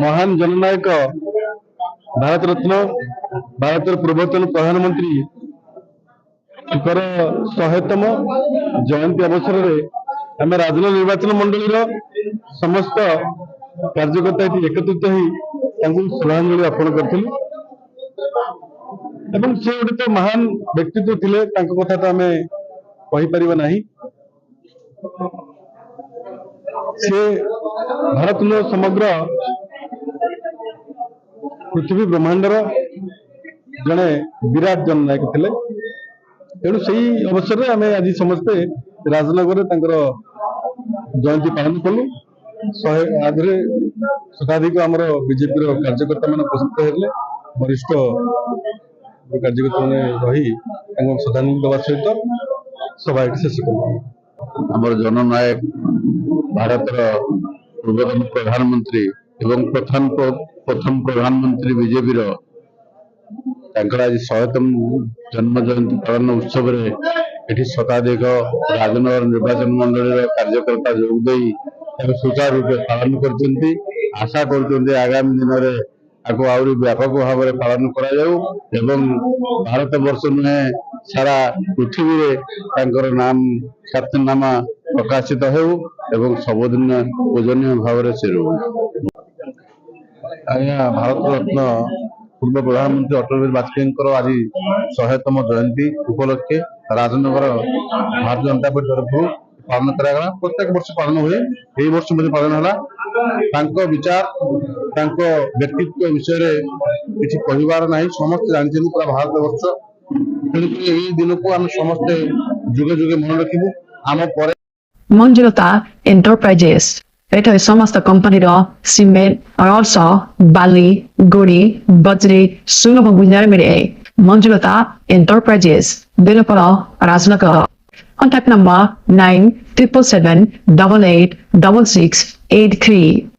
महान जननायक भारत रत्न भारत पूर्वतन प्रधानमंत्री 100तम जयंती अवसर में आम राजनगर निर्वाचन मंडल समस्त कार्यकर्ता एकत्रित हो श्रद्धांजलि अर्पण करूँ। से गोटे तो महान व्यक्तित्व थिले कथा तो आम कहीपर ना। से भारत समग्र पृथ्वी ब्रह्मांडर जड़े विराट जननायक थे। तेणु से अवसर में आम आज समस्ते राजनगर जयंती पालन कलु। 100 शताधिक आमर बीजेपी कार्यकर्ता मान उपस्थित हेले। वरिष्ठ कार्यकर्ता मैंने रही श्रद्धांजलि देवा सहित सभा शेष कलु। आमर जननायक भारत पूर्वतन प्रधानमंत्री एवं प्रथम प्रधानमंत्री बीजेपी आज 100तम जन्म जयंती पालन उत्सव ये शताधिक राजनगर निर्वाचन मंडल कार्यकर्ता जोगदे सुचारू रूपे पालन करते। आशा कर आगामी दिन में आपको आहरी व्यापक भाव में पालन कर भारत वर्ष नुहे सारा पृथ्वी में नाम ख्यातनामा प्रकाशित हो सबुदिन पूजनीय भाव से रू। आज्ञा भारत रत्न पूर्व प्रधानमंत्री अटल बिहारी वाजपेयी आज 100तम जयंती उपलक्षे राजनगर भारतीय जनता पार्टी तरफ पालन करा। प्रत्येक वर्ष पालन हुए। यही वर्ष मुझे पालन है। विचार व्यक्तित्व विषय किसी कहबार ना। समस्त जानते पूरा भारत वर्ष दिन को आम समस्ते जुगे जुगे मन रखू। आम पर Manjulata Enterprises. It is some of the company cement are also Bali, Guri, Bajri, Sunabagunarmide. Manjulata Enterprises. Dilapara, Raznagar. Contact number 9777 88 66 83.